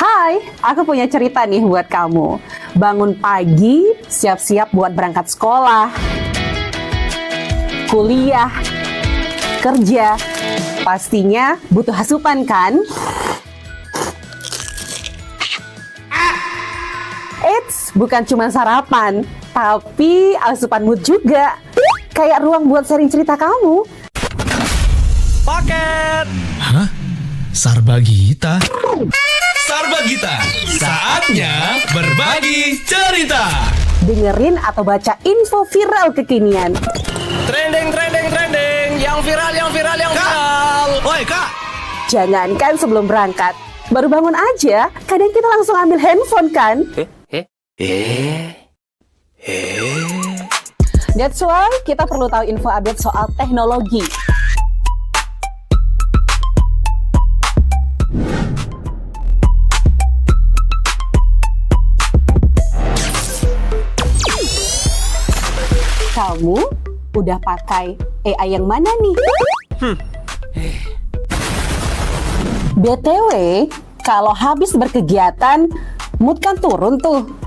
Hai, aku punya cerita nih buat kamu. Bangun pagi, siap-siap buat berangkat sekolah, kuliah, kerja. Pastinya butuh asupan kan? Eits, bukan cuma sarapan, tapi asupan mood juga. Kayak ruang buat sharing cerita kamu. Paket! Hah? Sarbagita? Sarbagita, saatnya berbagi cerita. Dengerin atau baca info viral kekinian. Trending, yang viral. Woi kak! Jangankan sebelum berangkat, baru bangun aja, kadang kita langsung ambil handphone kan? That's why kita perlu tahu info update soal teknologi. Kamu udah pakai AI yang mana nih? BTW, kalau habis berkegiatan, mood kan turun tuh.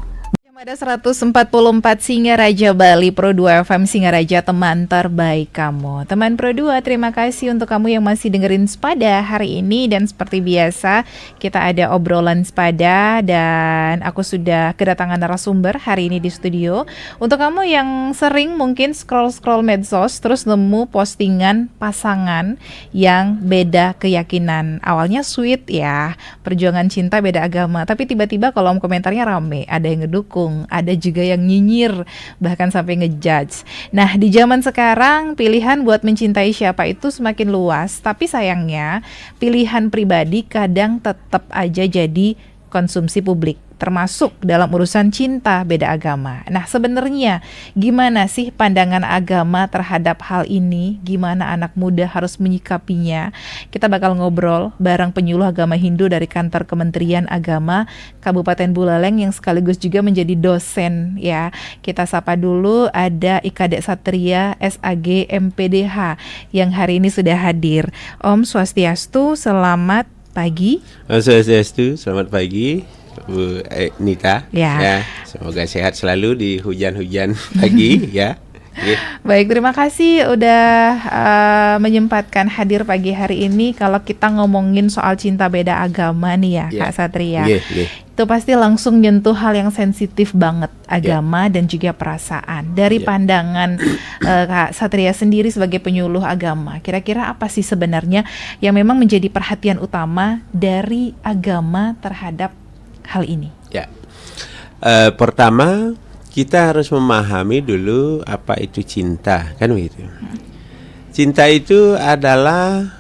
Ada 144 Singaraja Bali Pro 2 FM Singaraja, teman terbaik kamu. Teman Pro 2, terima kasih untuk kamu yang masih dengerin Sepada hari ini. Dan seperti biasa, kita ada obrolan Sepada dan aku sudah kedatangan narasumber hari ini di studio. Untuk kamu yang sering mungkin scroll-scroll medsos terus nemu postingan pasangan yang beda keyakinan. Awalnya sweet ya, perjuangan cinta beda agama, tapi tiba-tiba kolom komentarnya rame, ada yang ngedukung, ada juga yang nyinyir, bahkan sampai ngejudge. Nah, di zaman sekarang pilihan buat mencintai siapa itu semakin luas, tapi sayangnya pilihan pribadi kadang tetap aja jadi konsumsi publik, termasuk dalam urusan cinta beda agama. Nah, sebenarnya gimana sih pandangan agama terhadap hal ini? Gimana anak muda harus menyikapinya? Kita bakal ngobrol bareng penyuluh agama Hindu dari kantor Kementerian Agama Kabupaten Buleleng yang sekaligus juga menjadi dosen ya. Kita sapa dulu, ada Ikadek Satria SAG MPDH yang hari ini sudah hadir. Om Swastiastu, selamat pagi. Om Swastiastu, selamat pagi Bu Nita. Ya, semoga sehat selalu di hujan-hujan pagi ya. Baik, terima kasih udah menyempatkan hadir pagi hari ini. Kalau kita ngomongin soal cinta beda agama nih ya, Kak Satria, itu pasti langsung nyentuh hal yang sensitif banget, agama dan juga perasaan. Dari pandangan Kak Satria sendiri sebagai penyuluh agama, kira-kira apa sih sebenarnya yang memang menjadi perhatian utama dari agama terhadap hal ini? Ya, pertama kita harus memahami dulu apa itu cinta, kan begitu. Cinta itu adalah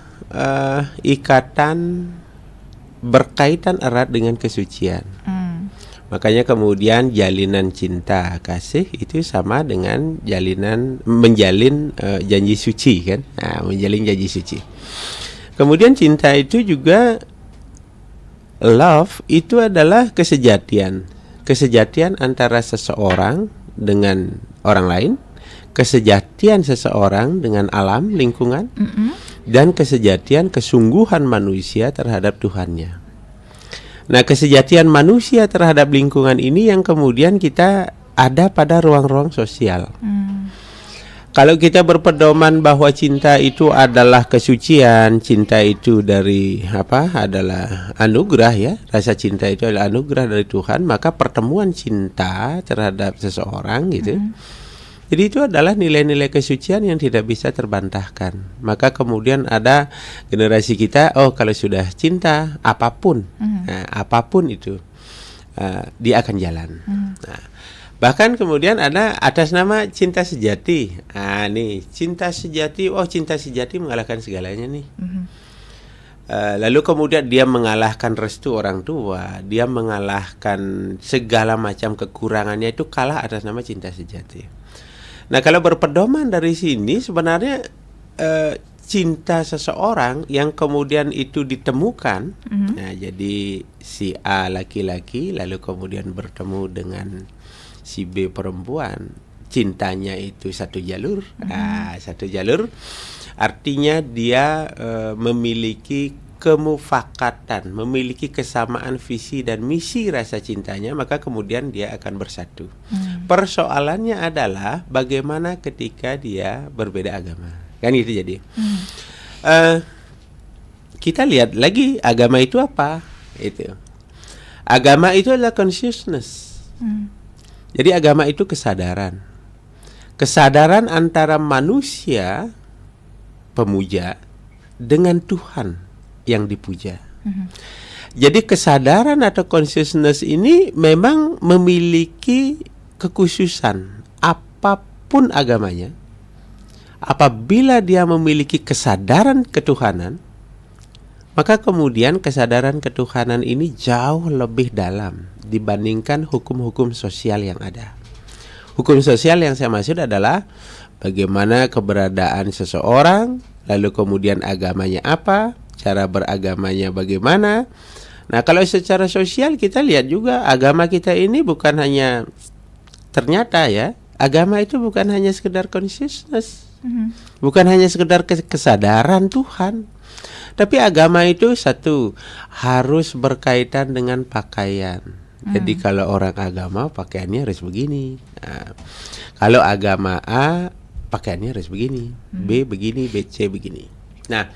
ikatan berkaitan erat dengan kesucian. Makanya kemudian jalinan cinta kasih itu sama dengan menjalin janji suci kan. Nah, menjalin janji suci. Kemudian cinta itu juga, love itu adalah kesejatian antara seseorang dengan orang lain, kesejatian seseorang dengan alam lingkungan, dan kesungguhan manusia terhadap Tuhannya. Nah, kesejatian manusia terhadap lingkungan ini yang kemudian kita ada pada ruang-ruang sosial. Kalau kita berpedoman bahwa cinta itu adalah kesucian, cinta itu adalah anugerah ya, rasa cinta itu adalah anugerah dari Tuhan, maka pertemuan cinta terhadap seseorang gitu. Jadi itu adalah nilai-nilai kesucian yang tidak bisa terbantahkan. Maka kemudian ada generasi kita, kalau sudah cinta apapun, apapun itu dia akan jalan. Nah, bahkan kemudian ada atas nama cinta sejati. Cinta sejati, cinta sejati mengalahkan segalanya nih. Lalu kemudian dia mengalahkan restu orang tua, dia mengalahkan segala macam kekurangannya, itu kalah atas nama cinta sejati. Nah, kalau berpedoman dari sini sebenarnya cinta seseorang yang kemudian itu ditemukan, nah jadi si A laki-laki lalu kemudian bertemu dengan si B perempuan, cintanya itu satu jalur. Satu jalur artinya dia memiliki kemufakatan, memiliki kesamaan visi dan misi rasa cintanya, maka kemudian dia akan bersatu. Persoalannya adalah bagaimana ketika dia berbeda agama, kan itu jadi. Kita lihat lagi agama itu apa? Itu agama itu adalah consciousness. Jadi agama itu kesadaran antara manusia pemuja dengan Tuhan yang dipuja. Jadi kesadaran atau consciousness ini memang memiliki kekhususan. Apapun agamanya, apabila dia memiliki kesadaran ketuhanan, maka kemudian kesadaran ketuhanan ini jauh lebih dalam dibandingkan hukum-hukum sosial yang ada. Hukum sosial yang saya maksud adalah bagaimana keberadaan seseorang, lalu kemudian agamanya apa, cara beragamanya bagaimana. Nah, kalau secara sosial kita lihat juga agama kita ini bukan hanya, ternyata ya, agama itu bukan hanya sekedar consciousness, bukan hanya sekedar kesadaran Tuhan, tapi agama itu satu harus berkaitan dengan pakaian. Jadi kalau orang agama pakaiannya harus begini. Nah, kalau agama A pakaiannya harus begini, B begini, B C begini. Nah,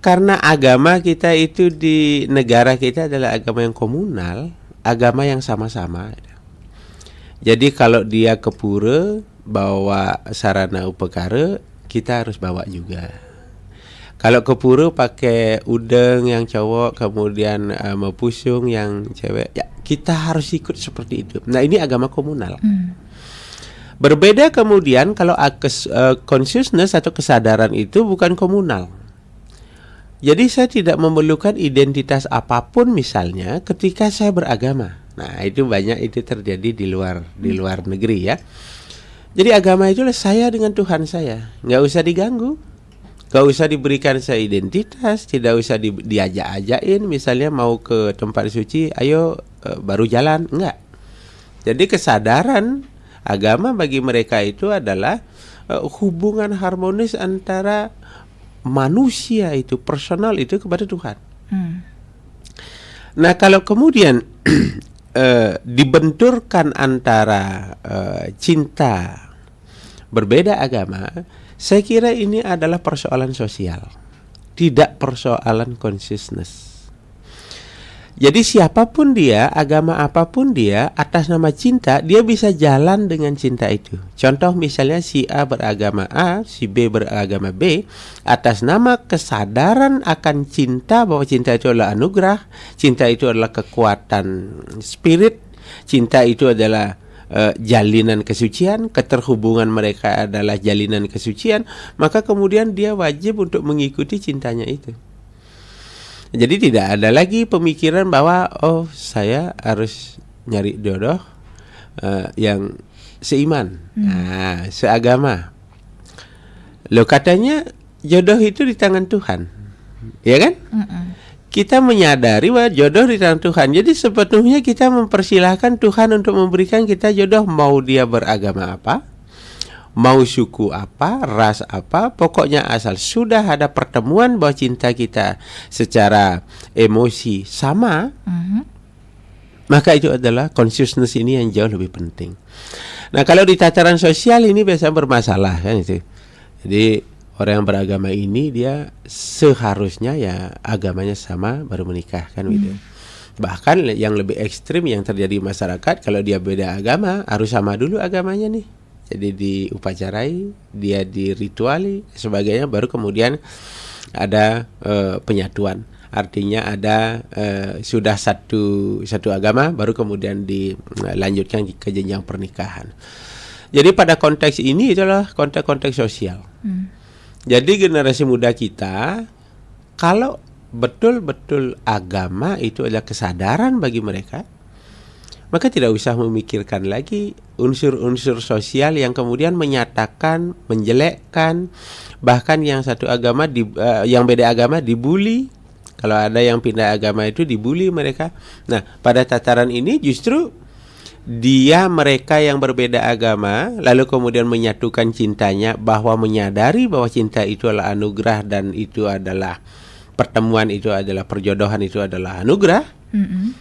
karena agama kita itu di negara kita adalah agama yang komunal, agama yang sama-sama. Jadi kalau dia ke pura bawa sarana upakara, kita harus bawa juga. Kalau ke pura pakai udeng yang cowok, kemudian mepusung yang cewek, ya kita harus ikut seperti itu. Nah, ini agama komunal. Berbeda kemudian kalau consciousness atau kesadaran itu bukan komunal. Jadi saya tidak memerlukan identitas apapun misalnya ketika saya beragama. Nah, itu banyak itu terjadi di luar negeri ya. Jadi agama itulah saya dengan Tuhan saya, nggak usah diganggu. Gak usah diberikan saya identitas, tidak usah diajak-ajakin misalnya mau ke tempat suci, ayo baru jalan, enggak. Jadi kesadaran agama bagi mereka itu adalah hubungan harmonis antara manusia itu, personal itu kepada Tuhan. Nah, kalau kemudian dibenturkan antara cinta berbeda agama, saya kira ini adalah persoalan sosial, tidak persoalan consciousness. Jadi siapapun dia, agama apapun dia, atas nama cinta, dia bisa jalan dengan cinta itu. Contoh misalnya si A beragama A, si B beragama B, atas nama kesadaran akan cinta, bahwa cinta itu adalah anugerah, cinta itu adalah kekuatan spirit, cinta itu adalah jalinan kesucian, keterhubungan mereka adalah jalinan kesucian, maka kemudian dia wajib untuk mengikuti cintanya itu. Jadi tidak ada lagi pemikiran bahwa oh saya harus nyari jodoh yang seiman, seagama. Loh, katanya jodoh itu di tangan Tuhan, ya kan? Kita menyadari bahwa jodoh di tangan Tuhan. Jadi sepenuhnya kita mempersilahkan Tuhan untuk memberikan kita jodoh, mau dia beragama apa, mau suku apa, ras apa, pokoknya asal sudah ada pertemuan bahwa cinta kita secara emosi sama, maka itu adalah consciousness ini yang jauh lebih penting. Nah, kalau di tataran sosial ini biasa bermasalah kan itu. Jadi orang yang beragama ini dia seharusnya ya agamanya sama baru menikah kan gitu. Bahkan yang lebih ekstrim yang terjadi di masyarakat, kalau dia beda agama harus sama dulu agamanya nih. Jadi diupacarai, dia dirituali sebagainya, baru kemudian ada penyatuan. Artinya ada sudah satu agama, baru kemudian dilanjutkan ke jenjang pernikahan. Jadi pada konteks ini itulah konteks sosial. Jadi generasi muda kita, kalau betul-betul agama itu adalah kesadaran bagi mereka, maka tidak usah memikirkan lagi unsur-unsur sosial yang kemudian menyatakan, menjelekkan, bahkan yang satu agama yang beda agama dibully. Kalau ada yang pindah agama itu dibully mereka. Nah, pada tataran ini justru mereka yang berbeda agama lalu kemudian menyatukan cintanya, bahwa menyadari bahwa cinta itu adalah anugerah dan itu adalah pertemuan itu adalah perjodohan, itu adalah anugerah,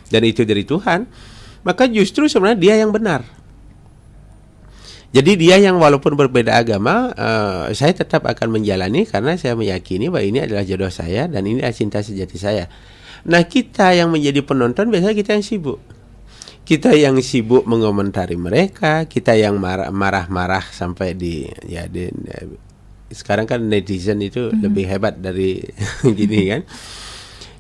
dan itu dari Tuhan, maka justru sebenarnya dia yang benar. Jadi dia yang walaupun berbeda agama, saya tetap akan menjalani karena saya meyakini bahwa ini adalah jodoh saya dan ini adalah cinta sejati saya. Nah, kita yang menjadi penonton biasanya kita yang sibuk. Kita yang sibuk mengomentari mereka, kita yang marah-marah sampai sekarang kan netizen itu lebih hebat dari gini kan.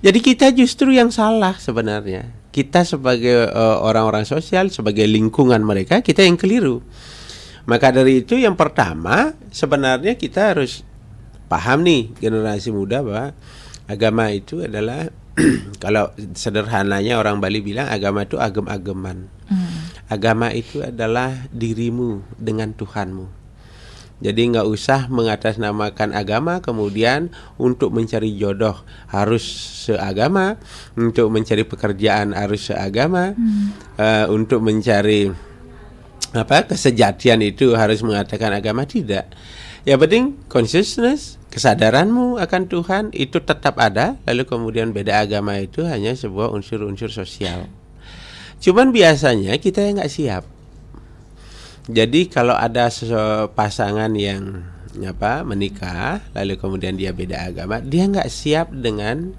Jadi kita justru yang salah sebenarnya. Kita sebagai orang-orang sosial, sebagai lingkungan mereka, kita yang keliru. Maka dari itu yang pertama sebenarnya kita harus paham nih, generasi muda, bahwa agama itu adalah kalau sederhananya orang Bali bilang agama itu agem-ageman. Agama itu adalah dirimu dengan Tuhanmu. Jadi nggak usah mengatasnamakan agama kemudian untuk mencari jodoh harus seagama, untuk mencari pekerjaan harus seagama, untuk mencari kesejatian itu harus mengatakan agama. Tidak. Yang penting consciousness, kesadaranmu akan Tuhan itu tetap ada. Lalu kemudian beda agama itu hanya sebuah unsur-unsur sosial. Cuman biasanya kita yang nggak siap. Jadi kalau ada pasangan yang menikah, lalu kemudian dia beda agama, dia nggak siap dengan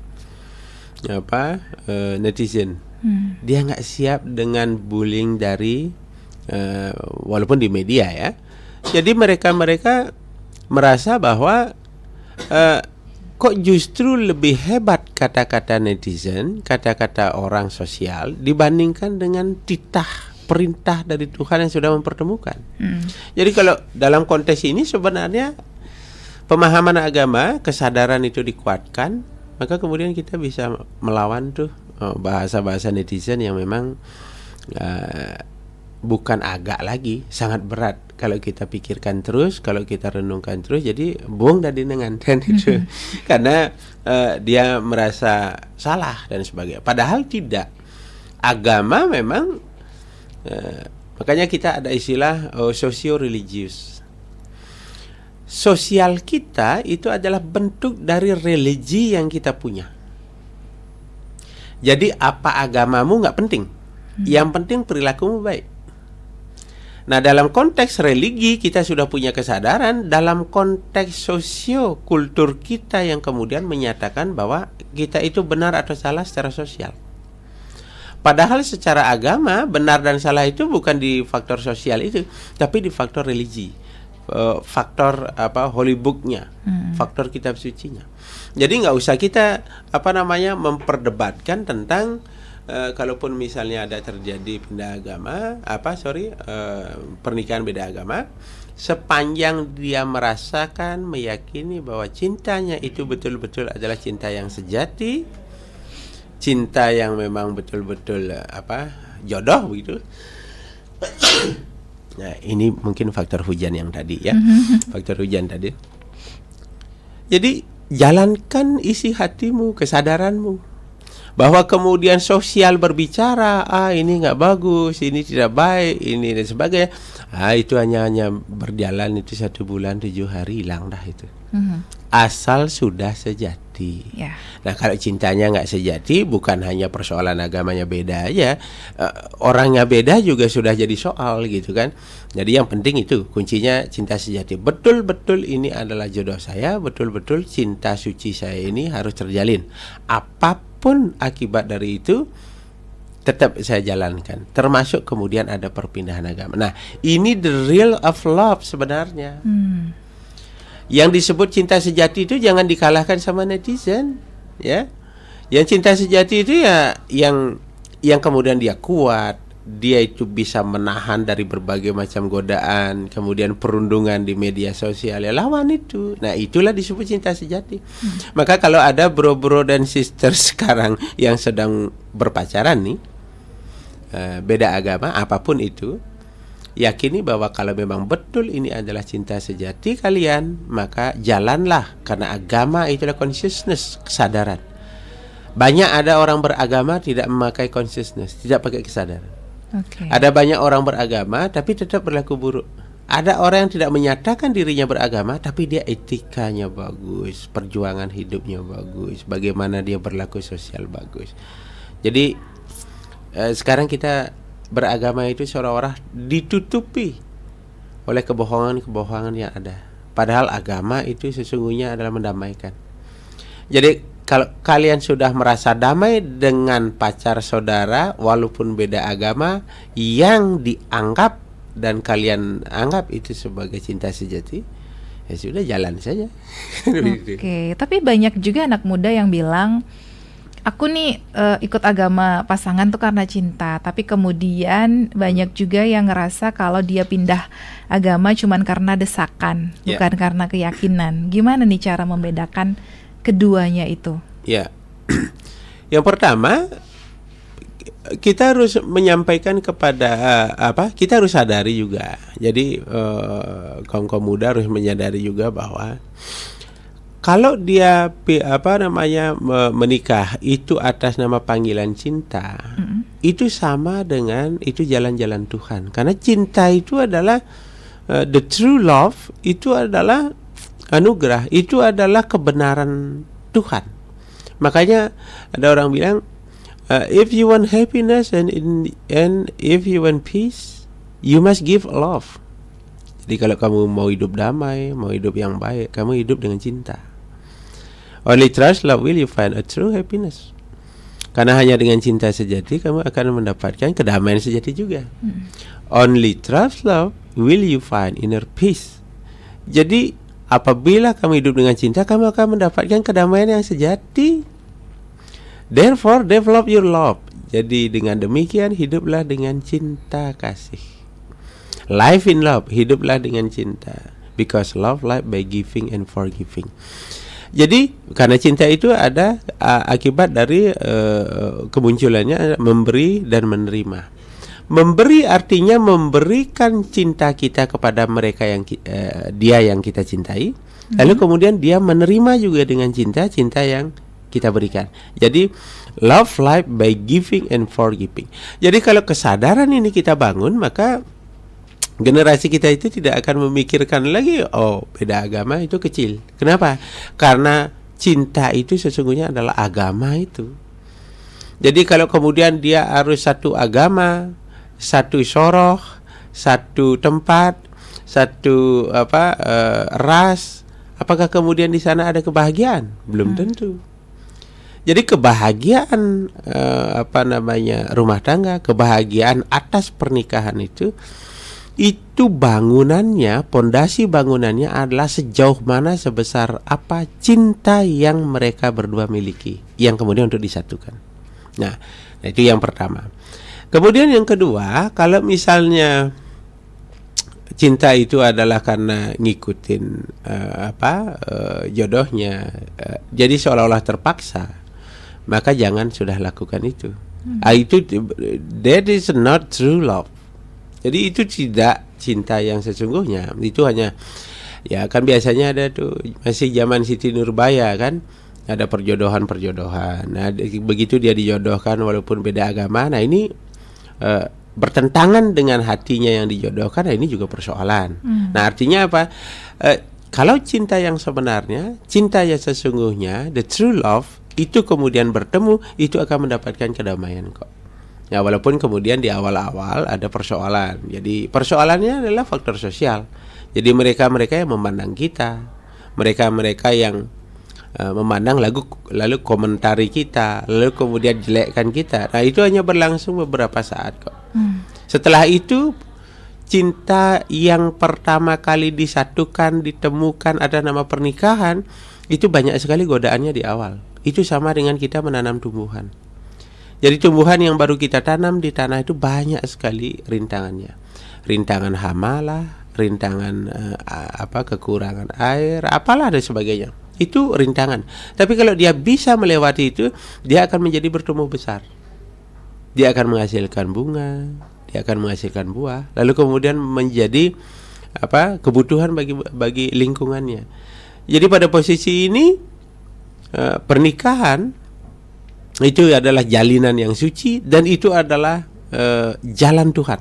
netizen. Dia nggak siap dengan bullying dari walaupun di media ya. Jadi mereka merasa bahwa kok justru lebih hebat kata-kata netizen, kata-kata orang sosial dibandingkan dengan titah perintah dari Tuhan yang sudah mempertemukan. Jadi kalau dalam konteks ini sebenarnya pemahaman agama, kesadaran itu dikuatkan, maka kemudian kita bisa melawan tuh bahasa-bahasa netizen yang memang bukan agak lagi, sangat berat kalau kita pikirkan terus, kalau kita renungkan terus. Jadi buang dari nenganten itu karena dia merasa salah dan sebagainya. Padahal tidak. Agama memang makanya kita ada istilah sosio-religius. Sosial kita itu adalah bentuk dari religi yang kita punya. Jadi apa agamamu nggak penting, yang penting perilakumu baik. Nah, dalam konteks religi kita sudah punya kesadaran, dalam konteks sosio-kultur kita yang kemudian menyatakan bahwa kita itu benar atau salah secara sosial. Padahal secara agama benar dan salah itu bukan di faktor sosial itu, tapi di faktor religi, faktor holy book-nya, faktor kitab sucinya. Jadi nggak usah kita memperdebatkan tentang kalaupun misalnya ada terjadi pindah agama, pernikahan beda agama, sepanjang dia merasakan, meyakini bahwa cintanya itu betul-betul adalah cinta yang sejati, cinta yang memang betul-betul jodoh begitu. Nah, ini mungkin faktor hujan yang tadi ya, faktor hujan tadi. Jadi jalankan isi hatimu, kesadaranmu. Bahwa kemudian sosial berbicara, ini nggak bagus, ini tidak baik, ini dan sebagainya. Itu hanya berjalan itu 1 bulan 7 hari hilang dah itu. Asal sudah sejati. Nah, kalau cintanya nggak sejati, bukan hanya persoalan agamanya beda aja, orangnya beda juga sudah jadi soal gitu kan. Jadi yang penting itu kuncinya cinta sejati. Betul-betul ini adalah jodoh saya, betul-betul cinta suci saya ini harus terjalin. Apapun akibat dari itu tetap saya jalankan. Termasuk kemudian ada perpindahan agama. Nah, ini the real of love sebenarnya. Yang disebut cinta sejati itu jangan dikalahkan sama netizen, ya. Yang cinta sejati itu ya yang kemudian dia kuat, dia itu bisa menahan dari berbagai macam godaan, kemudian perundungan di media sosial, ya lawan itu. Nah, itulah disebut cinta sejati. Maka kalau ada bro-bro dan sister sekarang yang sedang berpacaran nih, beda agama apapun itu, yakini bahwa kalau memang betul ini adalah cinta sejati kalian, maka jalanlah, karena agama itulah consciousness, kesadaran. Banyak ada orang beragama tidak memakai consciousness, tidak pakai kesadaran. Ada banyak orang beragama tapi tetap berlaku buruk. Ada orang yang tidak menyatakan dirinya beragama, tapi dia etikanya bagus, perjuangan hidupnya bagus, bagaimana dia berlaku sosial bagus. Jadi sekarang kita beragama itu seolah-olah ditutupi oleh kebohongan-kebohongan yang ada. Padahal agama itu sesungguhnya adalah mendamaikan. Jadi kalau kalian sudah merasa damai dengan pacar saudara walaupun beda agama yang dianggap dan kalian anggap itu sebagai cinta sejati, ya sudah, jalan saja. Oke, tapi banyak juga anak muda yang bilang, aku nih ikut agama pasangan tuh karena cinta, tapi kemudian banyak juga yang ngerasa kalau dia pindah agama cuman karena desakan, bukan karena keyakinan. Gimana nih cara membedakan keduanya itu? Ya, yang pertama, kita harus menyampaikan kepada kita harus sadari juga. Jadi kaum muda harus menyadari juga bahwa kalau dia menikah itu atas nama panggilan cinta, itu sama dengan itu jalan-jalan Tuhan. Karena cinta itu adalah the true love, itu adalah anugerah, itu adalah kebenaran Tuhan. Makanya ada orang bilang, if you want happiness and if you want peace, you must give love. Jadi kalau kamu mau hidup damai, mau hidup yang baik, kamu hidup dengan cinta. Only trust love will you find a true happiness. Karena hanya dengan cinta sejati kamu akan mendapatkan kedamaian sejati juga. Only trust love will you find inner peace. Jadi apabila kamu hidup dengan cinta, kamu akan mendapatkan kedamaian yang sejati. Therefore, develop your love. Jadi dengan demikian hiduplah dengan cinta kasih. Life in love, hiduplah dengan cinta. Because love life by giving and forgiving. Jadi karena cinta itu ada akibat dari kemunculannya memberi dan menerima. Memberi artinya memberikan cinta kita kepada mereka yang dia yang kita cintai. Lalu kemudian dia menerima juga dengan cinta yang kita berikan. Jadi love life by giving and forgiving. Jadi kalau kesadaran ini kita bangun, maka generasi kita itu tidak akan memikirkan lagi beda agama itu kecil. Kenapa? Karena cinta itu sesungguhnya adalah agama itu. Jadi kalau kemudian dia harus satu agama, satu syoroh, satu tempat, satu ras, apakah kemudian di sana ada kebahagiaan? Belum tentu. Jadi kebahagiaan rumah tangga, kebahagiaan atas pernikahan itu bangunannya, pondasi bangunannya adalah sejauh mana, sebesar apa cinta yang mereka berdua miliki, yang kemudian untuk disatukan. Nah, itu yang pertama. Kemudian yang kedua, kalau misalnya cinta itu adalah karena ngikutin jodohnya, jadi seolah-olah terpaksa, maka jangan sudah lakukan itu. Itu that is not true love. Jadi itu tidak cinta yang sesungguhnya. Itu hanya, ya kan biasanya ada tuh, masih zaman Siti Nurbaya kan, ada perjodohan. Nah begitu dia dijodohkan walaupun beda agama, nah ini bertentangan dengan hatinya yang dijodohkan. Nah ini juga persoalan. Nah artinya apa? Kalau cinta yang sebenarnya, cinta yang sesungguhnya, the true love, itu kemudian bertemu, itu akan mendapatkan kedamaian kok. Ya walaupun kemudian di awal-awal ada persoalan. Jadi persoalannya adalah faktor sosial. Jadi mereka-mereka yang memandang kita, mereka-mereka yang memandang lalu komentari kita, lalu kemudian jelekkan kita. Nah itu hanya berlangsung beberapa saat kok. Setelah itu cinta yang pertama kali disatukan, ditemukan ada nama pernikahan, itu banyak sekali godaannya di awal. Itu sama dengan kita menanam tumbuhan. Jadi tumbuhan yang baru kita tanam di tanah itu banyak sekali rintangannya. Rintangan hama lah, rintangan kekurangan air, apalah dan sebagainya. Itu rintangan. Tapi kalau dia bisa melewati itu, dia akan menjadi bertumbuh besar. Dia akan menghasilkan bunga, dia akan menghasilkan buah, lalu kemudian menjadi kebutuhan bagi lingkungannya. Jadi pada posisi ini pernikahan itu adalah jalinan yang suci dan itu adalah jalan Tuhan.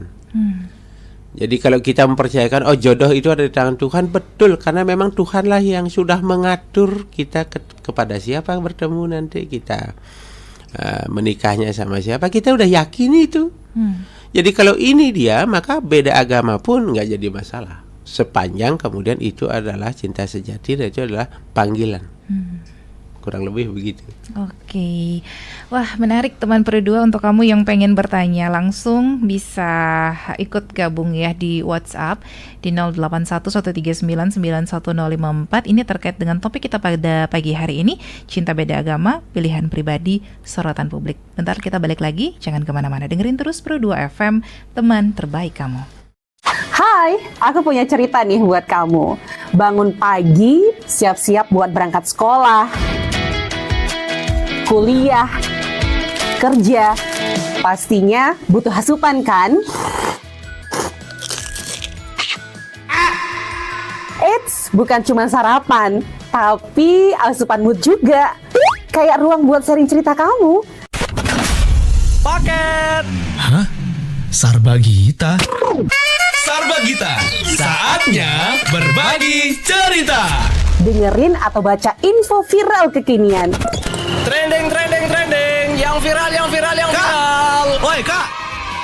Jadi kalau kita mempercayakan jodoh itu ada di tangan Tuhan, betul, karena memang Tuhanlah yang sudah mengatur kita kepada siapa bertemu nanti, kita menikahnya sama siapa, kita udah yakin itu. Jadi kalau ini dia, maka beda agama pun nggak jadi masalah, sepanjang kemudian itu adalah cinta sejati dan itu adalah panggilan. Kurang lebih begitu. Oke. Wah, menarik teman Pro 2. Untuk kamu yang pengen bertanya langsung bisa ikut gabung ya di WhatsApp di 0811399154. Ini terkait dengan topik kita pada pagi hari ini, cinta beda agama, pilihan pribadi, sorotan publik. Bentar kita balik lagi, jangan kemana-mana, dengerin terus Pro 2 FM, teman terbaik kamu. Hai, aku punya cerita nih buat kamu. Bangun pagi, siap-siap buat berangkat sekolah, kuliah, kerja, pastinya butuh asupan kan? Eits, bukan cuma sarapan, tapi asupan mood juga. Kayak ruang buat sharing cerita kamu. Paket Hah? Sarbagita? Sarbagita, saatnya berbagi cerita. Dengerin atau baca info viral kekinian. Trending, yang viral. Woi kak,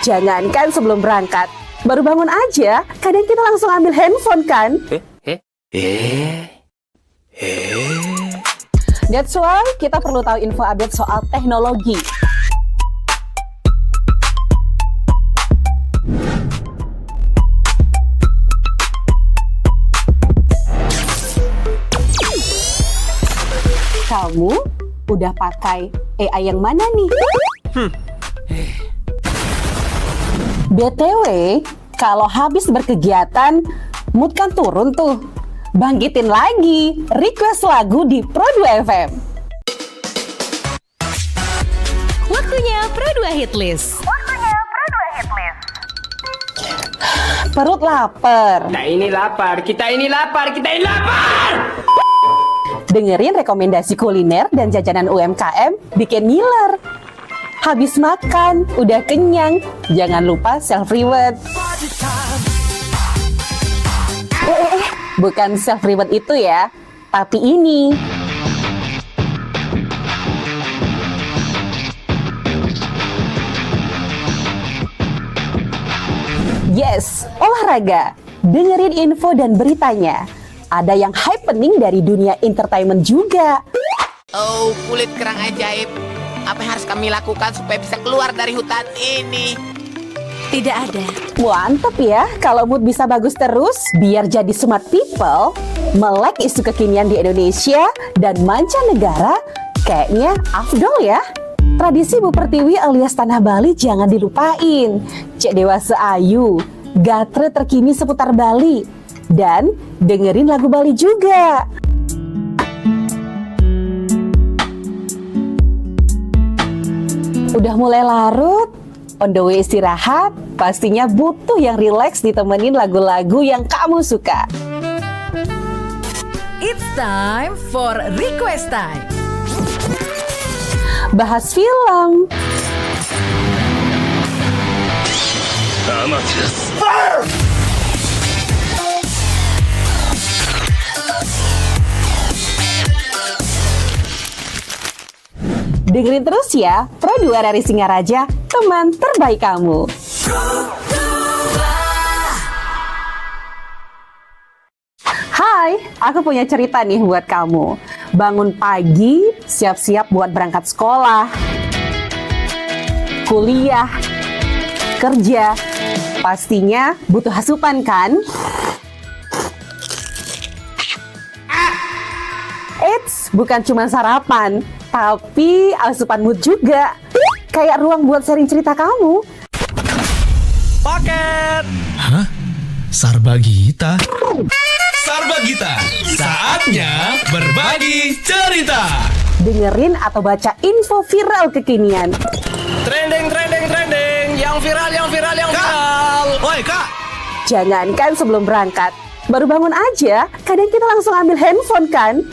Jangankan sebelum berangkat, baru bangun aja, kadang kita langsung ambil handphone kan? That's why kita perlu tahu info update soal teknologi. Kamu udah pakai AI yang mana nih? BTW, kalau habis berkegiatan, mood kan turun tuh. Bangkitin lagi, request lagu di Pro 2 FM. Waktunya Pro 2 Hitlist. Perut lapar. Kita ini lapar. Dengerin rekomendasi kuliner dan jajanan UMKM bikin ngiler. Habis makan, udah kenyang, jangan lupa self-reward. Bukan self-reward itu ya, tapi ini. Yes, olahraga. Dengerin info dan beritanya. Ada yang happening dari dunia entertainment juga. Oh, kulit kerang ajaib. Apa yang harus kami lakukan supaya bisa keluar dari hutan ini? Tidak ada. Mantep ya, kalau mood bisa bagus terus, biar jadi smart people, melek isu kekinian di Indonesia dan mancanegara, kayaknya afdol ya. Tradisi Bu Pertiwi alias Tanah Bali jangan dilupain. Cek Dewasa Ayu, gatre terkini seputar Bali. Dan dengerin lagu Bali juga. Udah mulai larut, on the way istirahat, pastinya butuh yang rileks ditemenin lagu-lagu yang kamu suka. It's time for request time. Bahas film, dengerin terus ya, Pro 2 dari Singaraja, teman terbaik kamu. Hai, aku punya cerita nih buat kamu. Bangun pagi, siap-siap buat berangkat sekolah, kuliah, kerja, pastinya butuh asupan kan? Eits, bukan cuma sarapan, tapi asupan mood juga. Kayak ruang buat sharing cerita kamu. paket Hah? Sarbagita? Sarbagita, saatnya berbagi cerita. Dengerin atau baca info viral kekinian. Trending, yang viral. Woi kak, Jangankan sebelum berangkat, baru bangun aja, kadang kita langsung ambil handphone kan?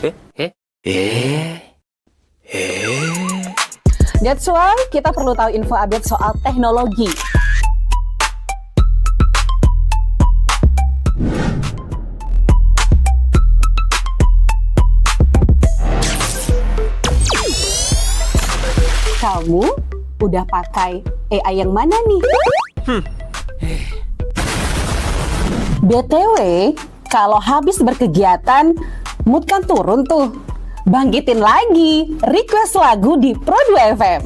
That's why kita perlu tahu info update soal teknologi. Kamu udah pakai AI yang mana nih? BTW, kalau habis berkegiatan, mood kan turun tuh. Bangkitin lagi, request lagu di Pro2 FM.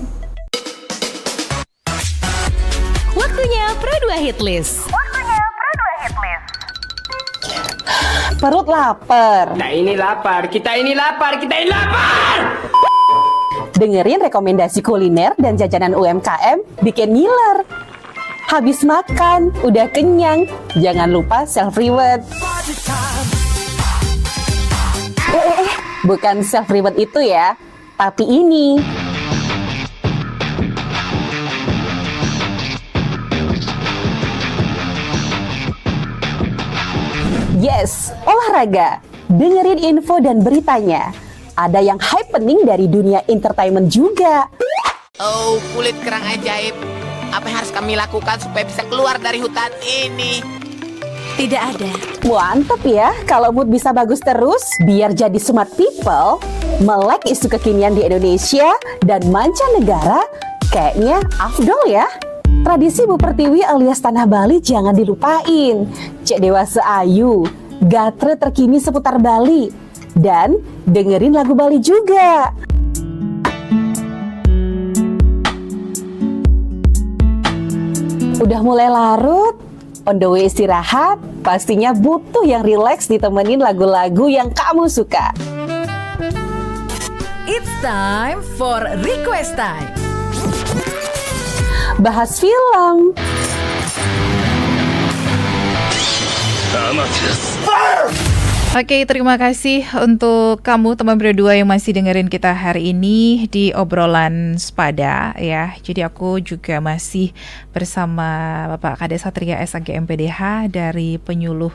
Waktunya Pro2 Hit List. Perut lapar. Kita ini lapar, kita ini lapar, kita ini lapar! Dengerin rekomendasi kuliner dan jajanan UMKM bikin ngiler. Habis makan, udah kenyang, jangan lupa self-reward. Bukan self-reward itu ya, tapi ini. Yes, olahraga. Dengerin info dan beritanya. Ada yang happening dari dunia entertainment juga. Oh, kulit kerang ajaib. Apa yang harus kami lakukan supaya bisa keluar dari hutan ini? Tidak ada. Mantep ya, kalau mood bisa bagus terus, biar jadi smart people, melek isu kekinian di Indonesia dan mancanegara, kayaknya afdol ya. Tradisi Bu Pertiwi alias Tanah Bali jangan dilupain. Cek Dewasa Ayu, gatre terkini seputar Bali, dan dengerin lagu Bali juga. Udah mulai larut, on the way istirahat, pastinya butuh yang rileks ditemenin lagu-lagu yang kamu suka. It's time for Request Time. Bahas film, Oke, terima kasih untuk kamu teman berdua yang masih dengerin kita hari ini di obrolan Spada ya. Jadi aku juga masih bersama Bapak Kades Satria SAG MPDH dari Penyuluh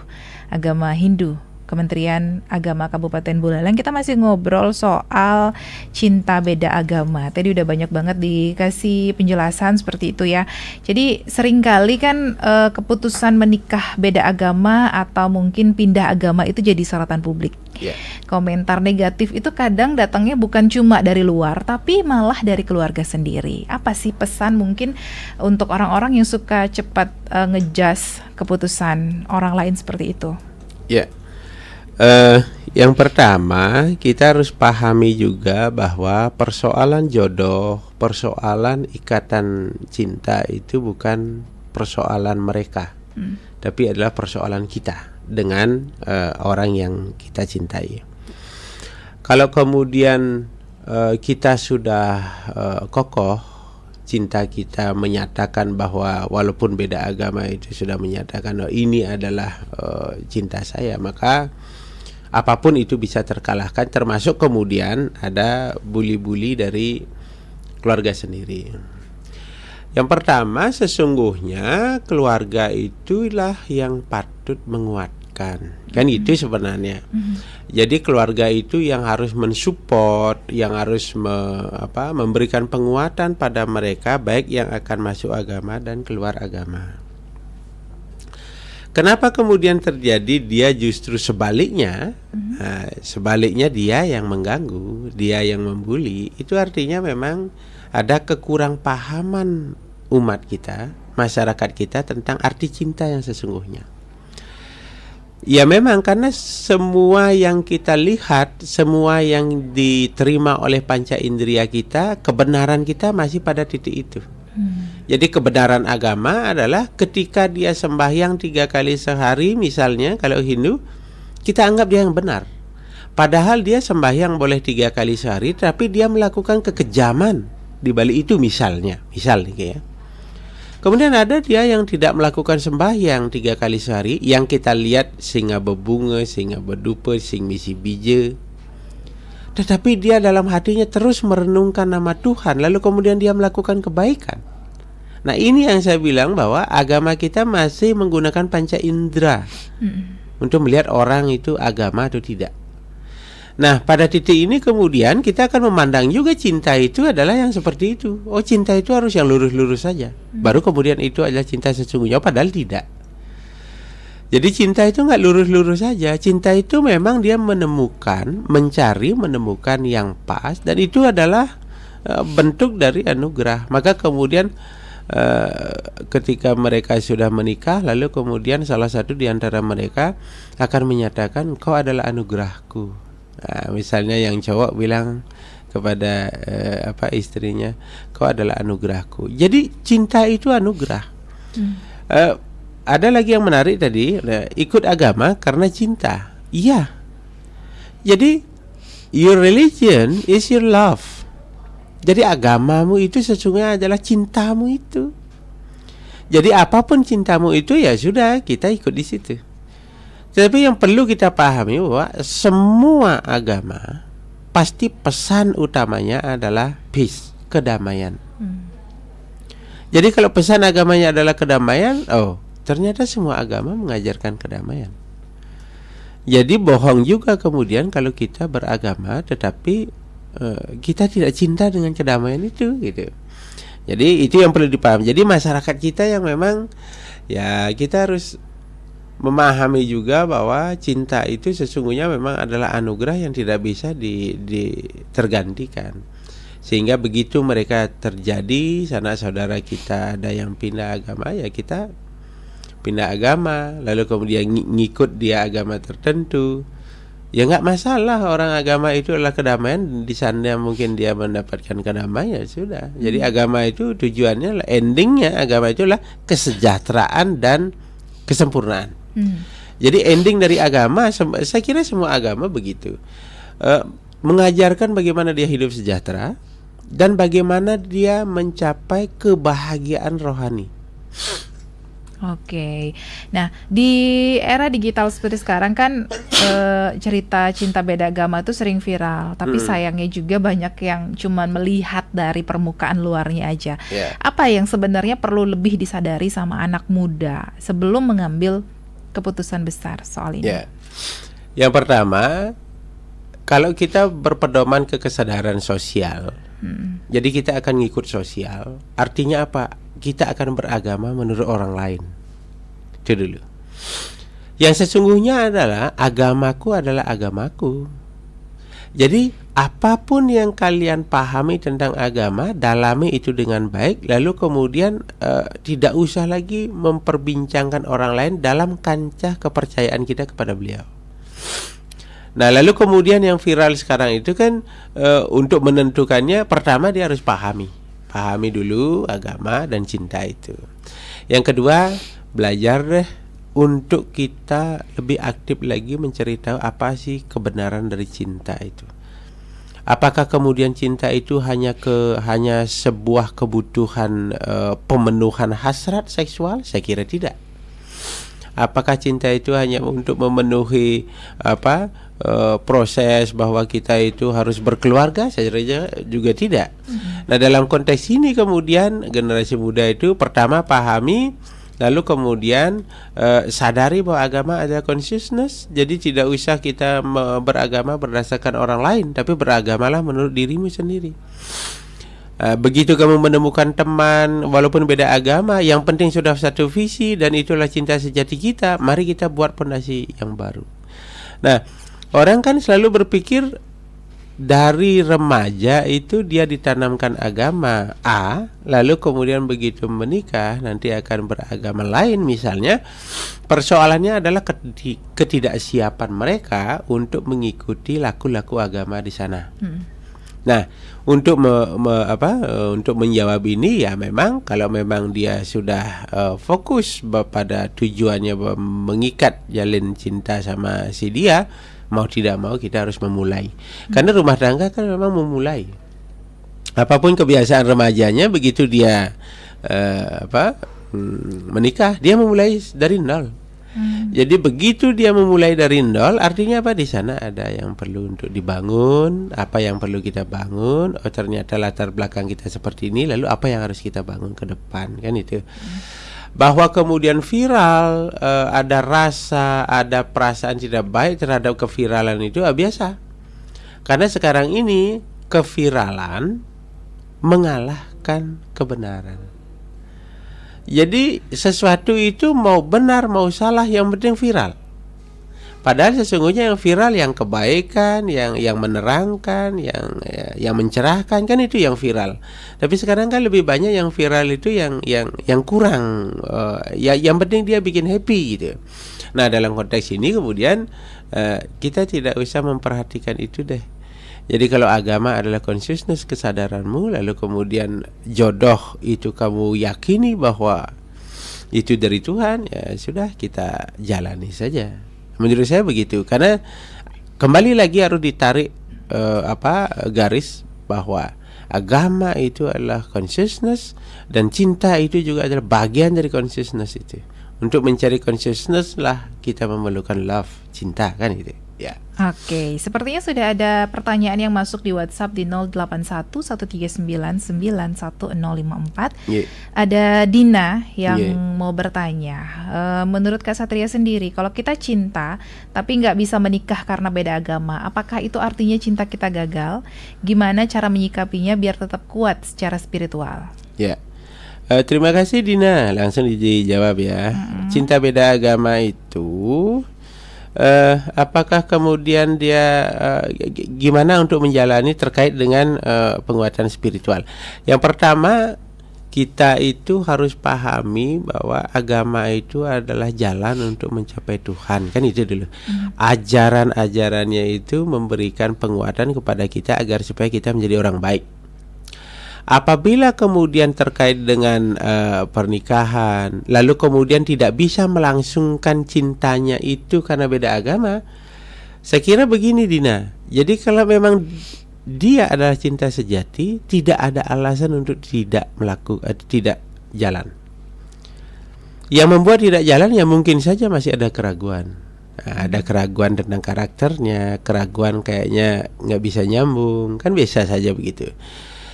Agama Hindu Kementerian Agama Kabupaten Buleleng. Kita masih ngobrol soal cinta beda agama. Tadi udah banyak banget dikasih penjelasan seperti itu ya. Jadi seringkali kan keputusan menikah beda agama atau mungkin pindah agama itu jadi sorotan publik. Yeah. Komentar negatif itu kadang datangnya bukan cuma dari luar, tapi malah dari keluarga sendiri. Apa sih pesan mungkin untuk orang-orang yang suka cepat ngejudge keputusan orang lain seperti itu? Ya. Yang pertama, kita harus pahami juga bahwa persoalan jodoh, persoalan ikatan cinta itu bukan persoalan mereka, tapi adalah persoalan kita dengan orang yang kita cintai. Kalau kemudian kita sudah kokoh, cinta kita menyatakan bahwa walaupun beda agama itu sudah menyatakan bahwa ini adalah cinta saya, maka apapun itu bisa terkalahkan, termasuk kemudian ada bully-bully dari keluarga sendiri. Yang pertama, sesungguhnya keluarga itulah yang patut menguatkan. Kan itu sebenarnya. Jadi keluarga itu yang harus mensupport, yang harus memberikan penguatan pada mereka, baik yang akan masuk agama dan keluar agama. Kenapa kemudian terjadi dia justru sebaliknya? Sebaliknya dia yang mengganggu, dia yang membuli. Itu artinya memang ada kekurangpahaman umat kita, masyarakat kita tentang arti cinta yang sesungguhnya. Ya memang karena semua yang kita lihat, semua yang diterima oleh panca indera kita, kebenaran kita masih pada titik itu. Jadi kebenaran agama adalah ketika dia sembahyang 3 kali sehari misalnya, kalau Hindu kita anggap dia yang benar. Padahal dia sembahyang boleh 3 kali sehari, tapi dia melakukan kekejaman di balik itu misalnya ya. Kemudian ada dia yang tidak melakukan sembahyang 3 kali sehari, yang kita lihat singa berbunga, singa berdupa, sing misi bija. Tetapi dia dalam hatinya terus merenungkan nama Tuhan, lalu kemudian dia melakukan kebaikan. Nah ini yang saya bilang bahwa agama kita masih menggunakan panca indera untuk melihat orang itu agama atau tidak. Nah pada titik ini kemudian kita akan memandang juga cinta itu adalah yang seperti itu. Oh cinta itu harus yang lurus-lurus saja. Baru kemudian itu adalah cinta sesungguhnya, padahal tidak. Jadi cinta itu nggak lurus-lurus saja. Cinta itu memang dia menemukan yang pas, dan itu adalah bentuk dari anugerah. Maka kemudian ketika mereka sudah menikah, lalu kemudian salah satu di antara mereka akan menyatakan, kau adalah anugerahku. Nah, misalnya yang cowok bilang kepada istrinya, kau adalah anugerahku. Jadi cinta itu anugerah. Ada lagi yang menarik tadi, ikut agama karena cinta. Iya. Jadi your religion is your love. Jadi agamamu itu sesungguhnya adalah cintamu itu. Jadi apapun cintamu itu, ya sudah, kita ikut di situ. Tapi yang perlu kita pahami bahwa semua agama pasti pesan utamanya adalah peace, kedamaian. Jadi kalau pesan agamanya adalah kedamaian, ternyata semua agama mengajarkan kedamaian. Jadi bohong juga kemudian kalau kita beragama tetapi kita tidak cinta dengan kedamaian itu, gitu. Jadi itu yang perlu dipahami. Jadi masyarakat kita yang memang, ya kita harus memahami juga bahwa cinta itu sesungguhnya memang adalah anugerah yang tidak bisa tergantikan. Sehingga begitu mereka terjadi, sana saudara kita ada yang pindah agama, ya kita pindah agama, lalu kemudian ngikut dia agama tertentu. Ya nggak masalah, orang agama itu adalah kedamaian, di sana mungkin dia mendapatkan kedamaian, sudah. Jadi agama itu tujuannya, endingnya agama itu adalah kesejahteraan dan kesempurnaan. Jadi ending dari agama, saya kira semua agama begitu, mengajarkan bagaimana dia hidup sejahtera dan bagaimana dia mencapai kebahagiaan rohani. Oke, nah di era digital seperti sekarang kan cerita cinta beda agama itu sering viral, tapi sayangnya juga banyak yang cuman melihat dari permukaan luarnya aja. Apa yang sebenarnya perlu lebih disadari sama anak muda sebelum mengambil keputusan besar soal ini? Yang pertama, kalau kita berpedoman ke kesadaran sosial, jadi kita akan ngikut sosial. Artinya apa? Kita akan beragama menurut orang lain. Itu dulu. Yang sesungguhnya adalah agamaku adalah agamaku. Jadi apapun yang kalian pahami tentang agama, dalami itu dengan baik. Lalu kemudian tidak usah lagi memperbincangkan orang lain dalam kancah kepercayaan kita kepada beliau. Nah, lalu kemudian yang viral sekarang itu kan untuk menentukannya, pertama dia harus pahami dulu agama dan cinta itu. Yang kedua, belajar deh untuk kita lebih aktif lagi mencari tahu apa sih kebenaran dari cinta itu. Apakah kemudian cinta itu hanya sebuah kebutuhan pemenuhan hasrat seksual? Saya kira tidak. Apakah cinta itu hanya untuk memenuhi proses bahwa kita itu harus berkeluarga? Saya kira juga tidak. Nah, dalam konteks ini kemudian generasi muda itu pertama pahami, lalu kemudian sadari bahwa agama ada consciousness. Jadi tidak usah kita beragama berdasarkan orang lain, tapi beragamalah menurut dirimu sendiri. Begitu kamu menemukan teman walaupun beda agama, yang penting sudah satu visi dan itulah cinta sejati kita, mari kita buat fondasi yang baru. Nah, orang kan selalu berpikir dari remaja itu dia ditanamkan agama A, lalu kemudian begitu menikah nanti akan beragama lain misalnya. Persoalannya adalah ketidaksiapan mereka untuk mengikuti laku-laku agama di sana. Nah, untuk untuk menjawab ini, ya memang kalau memang dia sudah fokus pada tujuannya mengikat jalin cinta sama si dia, mau tidak mau kita harus memulai. Karena rumah tangga kan memang memulai. Apapun kebiasaan remajanya, begitu dia menikah, dia memulai dari nol. Jadi begitu dia memulai dari nol, artinya apa? Di sana ada yang perlu untuk dibangun. Apa yang perlu kita bangun? Oh, ternyata latar belakang kita seperti ini. Lalu apa yang harus kita bangun ke depan? Kan itu. Bahwa kemudian viral, ada rasa, ada perasaan tidak baik terhadap keviralan itu biasa. Karena sekarang ini keviralan mengalahkan kebenaran. Jadi sesuatu itu mau benar mau salah, yang penting viral. Padahal sesungguhnya yang viral yang kebaikan, yang menerangkan, yang mencerahkan, kan itu yang viral. Tapi sekarang kan lebih banyak yang viral itu yang kurang, yang penting dia bikin happy gitu. Nah, dalam konteks ini kemudian kita tidak usah memperhatikan itu deh. Jadi kalau agama adalah consciousness, kesadaranmu, lalu kemudian jodoh itu kamu yakini bahwa itu dari Tuhan, ya sudah, kita jalani saja. Menurut saya begitu, karena kembali lagi harus ditarik garis bahwa agama itu adalah consciousness dan cinta itu juga adalah bagian dari consciousness itu. Untuk mencari consciousness lah kita memerlukan love, cinta, kan itu. Ya. Oke, sepertinya sudah ada pertanyaan yang masuk di WhatsApp di 081139911054. Yeah. Ada Dina yang mau bertanya, menurut Kak Satria sendiri, kalau kita cinta tapi nggak bisa menikah karena beda agama, apakah itu artinya cinta kita gagal? Gimana cara menyikapinya biar tetap kuat secara spiritual? Ya. Terima kasih Dina, langsung dijawab ya. Cinta beda agama itu apakah kemudian dia gimana untuk menjalani terkait dengan penguatan spiritual? Yang pertama, kita itu harus pahami bahwa agama itu adalah jalan untuk mencapai Tuhan, kan itu dulu. Ajaran-ajarannya itu memberikan penguatan kepada kita agar supaya kita menjadi orang baik. Apabila kemudian terkait dengan pernikahan, lalu kemudian tidak bisa melangsungkan cintanya itu karena beda agama, saya kira begini Dina. Jadi kalau memang dia adalah cinta sejati, tidak ada alasan untuk tidak jalan. Yang membuat tidak jalan ya mungkin saja masih ada keraguan. Ada keraguan tentang karakternya, keraguan kayaknya nggak bisa nyambung, kan biasa saja begitu.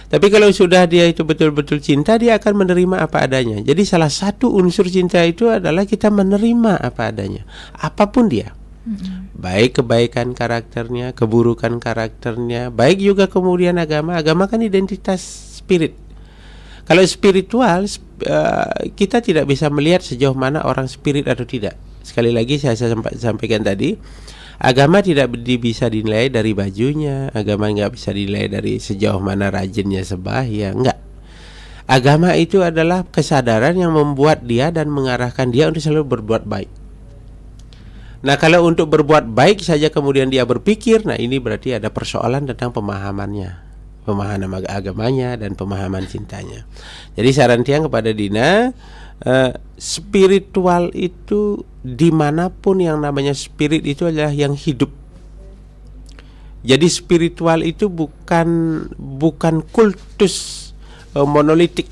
Tapi kalau sudah dia itu betul-betul cinta, dia akan menerima apa adanya. Jadi salah satu unsur cinta itu adalah kita menerima apa adanya, apapun dia. Baik kebaikan karakternya, keburukan karakternya, baik juga kemudian agama. Agama kan identitas spirit. Kalau spiritual, kita tidak bisa melihat sejauh mana orang spirit atau tidak. Sekali lagi saya sampaikan tadi, agama tidak bisa dinilai dari bajunya, agama nggak bisa dinilai dari sejauh mana rajinnya sembahyang, enggak. Agama itu adalah kesadaran yang membuat dia dan mengarahkan dia untuk selalu berbuat baik. Nah, kalau untuk berbuat baik saja kemudian dia berpikir, nah ini berarti ada persoalan tentang pemahamannya, pemahaman agamanya dan pemahaman cintanya. Jadi saran Tiang kepada Dina, spiritual itu dimanapun yang namanya spirit itu adalah yang hidup. Jadi spiritual itu bukan kultus monolitik,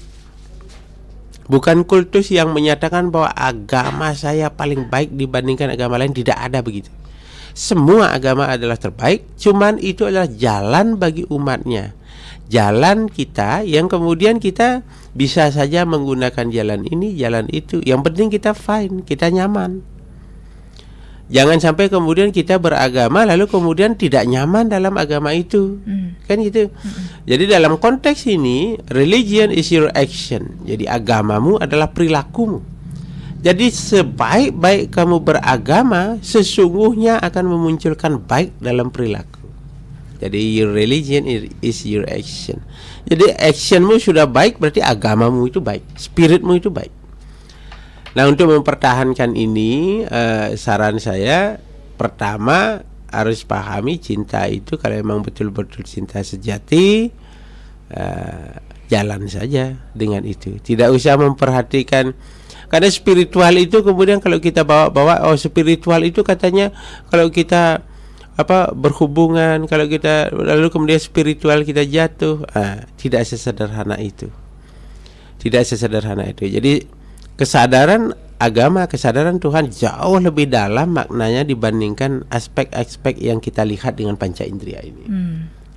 bukan kultus yang menyatakan bahwa agama saya paling baik dibandingkan agama lain. Tidak ada begitu. Semua agama adalah terbaik, cuman itu adalah jalan bagi umatnya, jalan kita yang kemudian kita bisa saja menggunakan jalan ini, jalan itu. Yang penting kita fine, kita nyaman. Jangan sampai kemudian kita beragama lalu kemudian tidak nyaman dalam agama itu. Kan gitu. Jadi dalam konteks ini, religion is your action. Jadi agamamu adalah perilakumu. Jadi sebaik-baik kamu beragama, sesungguhnya akan memunculkan baik dalam perilaku. Jadi your religion is your action. Jadi actionmu sudah baik, berarti agamamu itu baik, spiritmu itu baik. Nah, untuk mempertahankan ini, saran saya pertama harus pahami cinta itu kalau memang betul-betul cinta sejati, jalan saja dengan itu. Tidak usah memperhatikan, karena spiritual itu kemudian kalau kita bawa spiritual itu katanya kalau kita berhubungan, kalau kita lalu kemudian spiritual kita jatuh, tidak sesederhana itu. Tidak sesederhana itu. Jadi kesadaran agama, kesadaran Tuhan jauh lebih dalam maknanya dibandingkan aspek-aspek yang kita lihat dengan panca indera ini.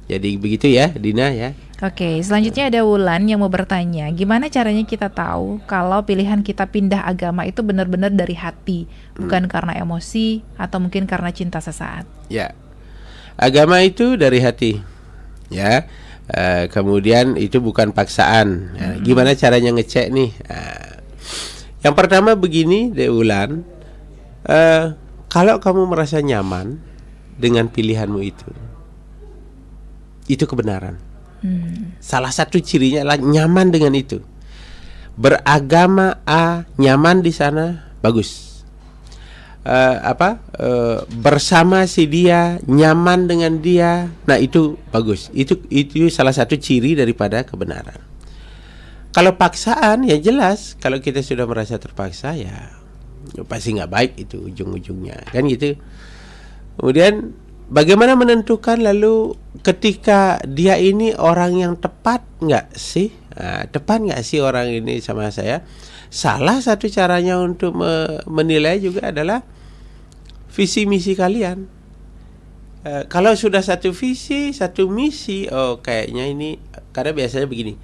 Jadi begitu ya Dina ya. Oke, selanjutnya ada Wulan yang mau bertanya, gimana caranya kita tahu kalau pilihan kita pindah agama itu benar-benar dari hati, bukan karena emosi atau mungkin karena cinta sesaat? Ya, agama itu dari hati, ya. Kemudian itu bukan paksaan. Gimana caranya ngecek nih? Yang pertama begini, Dek Wulan, Kalau kamu merasa nyaman dengan pilihanmu itu kebenaran. Salah satu cirinya adalah nyaman dengan itu. Beragama A, nyaman di sana, bagus. Bersama si dia, nyaman dengan dia, nah itu bagus. Itu salah satu ciri daripada kebenaran. Kalau paksaan, ya jelas. Kalau kita sudah merasa terpaksa, ya pasti nggak baik itu ujung-ujungnya, kan gitu. Kemudian bagaimana menentukan lalu ketika dia ini orang yang tepat nggak sih? Tepat nggak sih orang ini sama saya? Salah satu caranya untuk menilai juga adalah visi misi kalian. Kalau sudah satu visi, satu misi, oh kayaknya ini, karena biasanya begini,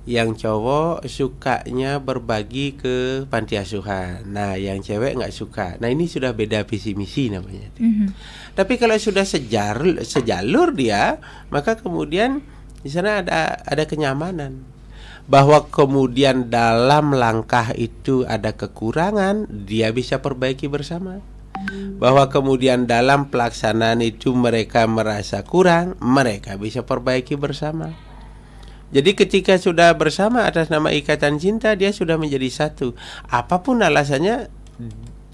yang cowok sukanya berbagi ke panti asuhan, nah yang cewek nggak suka. Nah ini sudah beda visi misi namanya. Tapi kalau sudah sejalur dia, maka kemudian di sana ada kenyamanan. Bahwa kemudian dalam langkah itu ada kekurangan, dia bisa perbaiki bersama. Bahwa kemudian dalam pelaksanaan itu mereka merasa kurang, mereka bisa perbaiki bersama. Jadi ketika sudah bersama atas nama ikatan cinta, dia sudah menjadi satu. Apapun alasannya,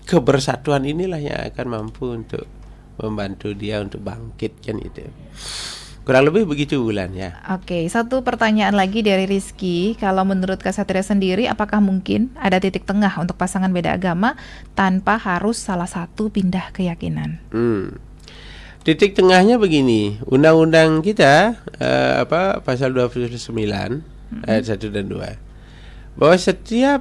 kebersatuan inilah yang akan mampu untuk membantu dia untuk bangkit, kan itu. Kurang lebih begitu Bulan ya. Oke, satu pertanyaan lagi dari Rizky. Kalau menurut Kak Satria sendiri, apakah mungkin ada titik tengah untuk pasangan beda agama tanpa harus salah satu pindah keyakinan? Titik tengahnya begini, undang-undang kita pasal 29 ayat 1 dan 2, bahwa setiap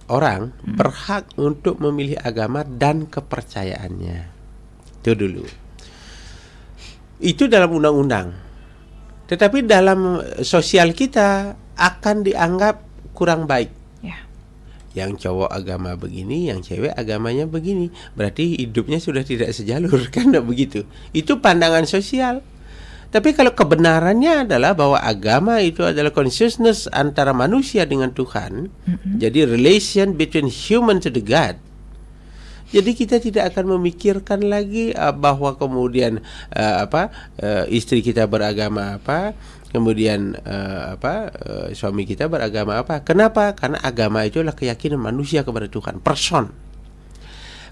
orang berhak untuk memilih agama dan kepercayaannya. Itu dulu. Itu dalam undang-undang. Tetapi dalam sosial kita akan dianggap kurang baik. Yang cowok agama begini, yang cewek agamanya begini, berarti hidupnya sudah tidak sejalur, kan enggak begitu. Itu pandangan sosial. Tapi kalau kebenarannya adalah bahwa agama itu adalah consciousness antara manusia dengan Tuhan. Jadi relation between human to the God. Jadi kita tidak akan memikirkan lagi bahwa kemudian istri kita beragama apa, kemudian suami kita beragama apa. Kenapa? Karena agama itu adalah keyakinan manusia kepada Tuhan, person.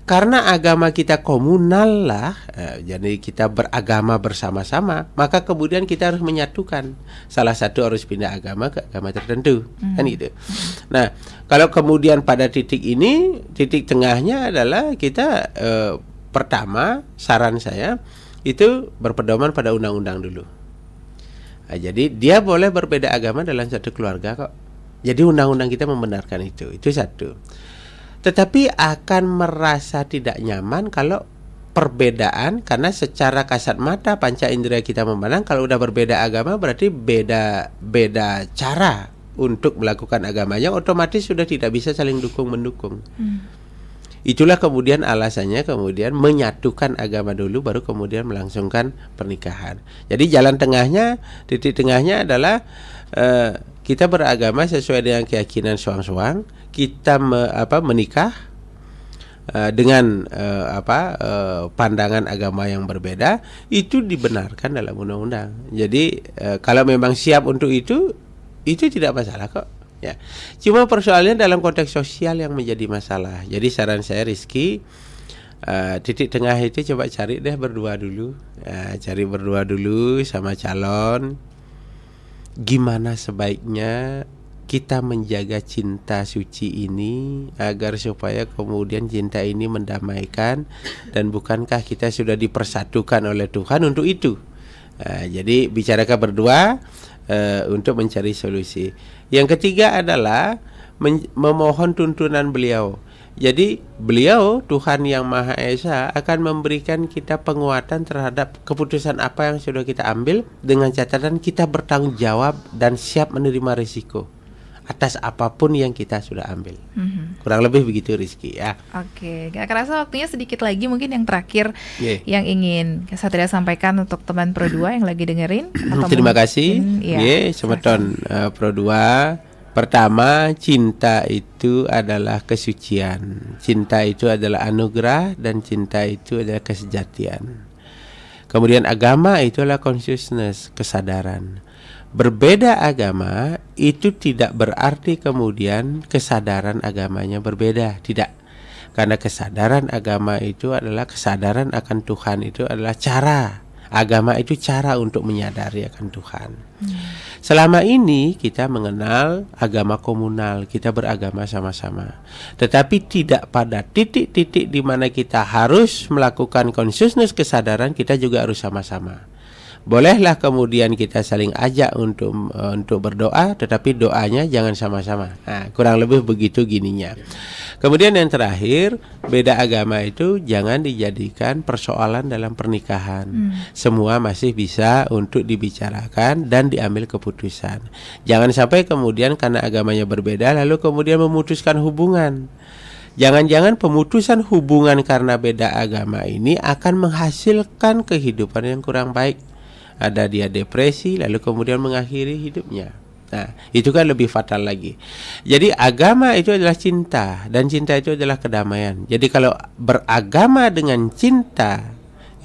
Karena agama kita komunal lah, jadi kita beragama bersama-sama, maka kemudian kita harus menyatukan. Salah satu harus pindah agama ke agama tertentu, kan gitu. Nah, kalau kemudian pada titik ini, titik tengahnya adalah kita pertama, saran saya itu berpedoman pada undang-undang dulu. Nah, jadi dia boleh berbeda agama dalam satu keluarga kok. Jadi undang-undang kita membenarkan itu satu. Tetapi akan merasa tidak nyaman kalau perbedaan, karena secara kasat mata panca indera kita memandang kalau udah berbeda agama berarti beda cara untuk melakukan agamanya, otomatis sudah tidak bisa saling dukung-mendukung. Itulah kemudian alasannya kemudian menyatukan agama dulu baru kemudian melangsungkan pernikahan. Jadi jalan tengahnya, titik tengahnya adalah kita beragama sesuai dengan keyakinan suang-suang, kita menikah dengan pandangan agama yang berbeda, itu dibenarkan dalam undang-undang. Jadi kalau memang siap untuk itu tidak masalah kok. Ya, cuma persoalannya dalam konteks sosial yang menjadi masalah. Jadi saran saya Rizky, titik tengah itu coba cari deh berdua dulu, cari berdua dulu sama calon. Gimana sebaiknya kita menjaga cinta suci ini agar supaya kemudian cinta ini mendamaikan, dan bukankah kita sudah dipersatukan oleh Tuhan untuk itu? Jadi bicarakan berdua untuk mencari solusi. Yang ketiga adalah memohon tuntunan beliau. Jadi beliau, Tuhan yang Maha Esa, akan memberikan kita penguatan terhadap keputusan apa yang sudah kita ambil, dengan catatan kita bertanggung jawab dan siap menerima risiko atas apapun yang kita sudah ambil. Kurang lebih begitu Rizky ya. Oke, gak kerasa waktunya sedikit lagi, mungkin yang terakhir yang ingin Satria sampaikan untuk teman Pro 2 yang lagi dengerin. Atau terima kasih ya, Semeton Pro 2 Pertama, cinta itu adalah kesucian. Cinta itu adalah anugerah dan cinta itu adalah kesejatian. Kemudian agama itu adalah consciousness, kesadaran. Berbeda agama itu tidak berarti kemudian kesadaran agamanya berbeda, tidak. Karena kesadaran agama itu adalah kesadaran akan Tuhan, itu adalah cara. Agama itu cara untuk menyadari akan Tuhan. Selama ini kita mengenal agama komunal, kita beragama sama-sama. Tetapi tidak pada titik-titik di mana kita harus melakukan consciousness kesadaran, kita juga harus sama-sama. Bolehlah kemudian kita saling ajak untuk berdoa, tetapi doanya jangan sama-sama. Nah, kurang lebih begitu gininya. Kemudian yang terakhir, beda agama itu jangan dijadikan persoalan dalam pernikahan. Semua masih bisa untuk dibicarakan dan diambil keputusan. Jangan sampai kemudian karena agamanya berbeda lalu kemudian memutuskan hubungan. Jangan-jangan pemutusan hubungan karena beda agama ini akan menghasilkan kehidupan yang kurang baik. Ada dia depresi lalu kemudian mengakhiri hidupnya. Nah, itu kan lebih fatal lagi. Jadi agama itu adalah cinta dan cinta itu adalah kedamaian. Jadi kalau beragama dengan cinta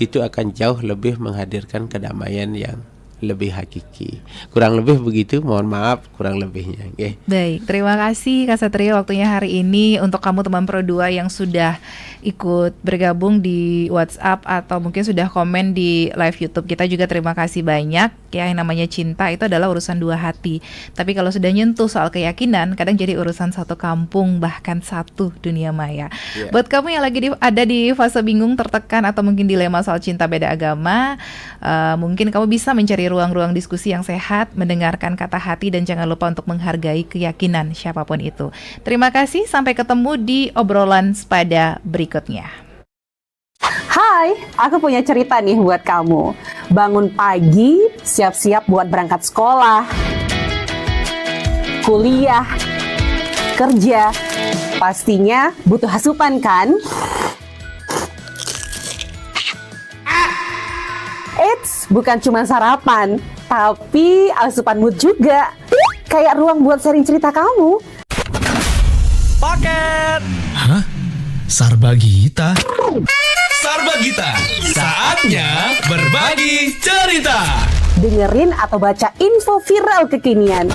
itu akan jauh lebih menghadirkan kedamaian yang lebih hakiki. Kurang lebih begitu, mohon maaf kurang lebihnya. Okay. Baik, terima kasih Kak Satrio waktunya hari ini. Untuk kamu teman Pro 2 yang sudah ikut bergabung di WhatsApp atau mungkin sudah komen di live YouTube kita juga terima kasih banyak. Ya, yang namanya cinta itu adalah urusan dua hati. Tapi kalau sudah nyentuh soal keyakinan, kadang jadi urusan satu kampung bahkan satu dunia maya. Buat kamu yang lagi ada di fase bingung, tertekan atau mungkin dilema soal cinta beda agama, mungkin kamu bisa mencari ruang-ruang diskusi yang sehat, mendengarkan kata hati dan jangan lupa untuk menghargai keyakinan siapapun itu. Terima kasih, sampai ketemu di obrolan sepada berikutnya. Hai, aku punya cerita nih buat kamu. Bangun pagi, siap-siap buat berangkat sekolah, kuliah, kerja. Pastinya butuh asupan kan? Eits, bukan cuma sarapan, tapi asupan mood juga. Kayak ruang buat sharing cerita kamu. Paket Hah? Sarbagita? Sarbagita, saatnya berbagi cerita. Dengerin atau baca info viral kekinian.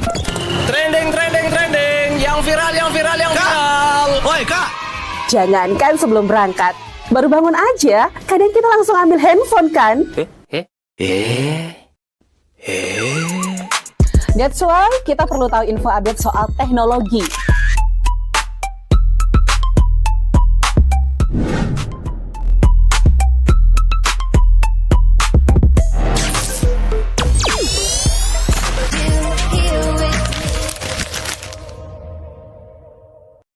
Trending, trending, trending. Yang viral, yang viral, yang viral. Woi Kak, Jangankan sebelum berangkat, baru bangun aja, kadang kita langsung ambil handphone kan? That's why kita perlu tahu info update soal teknologi.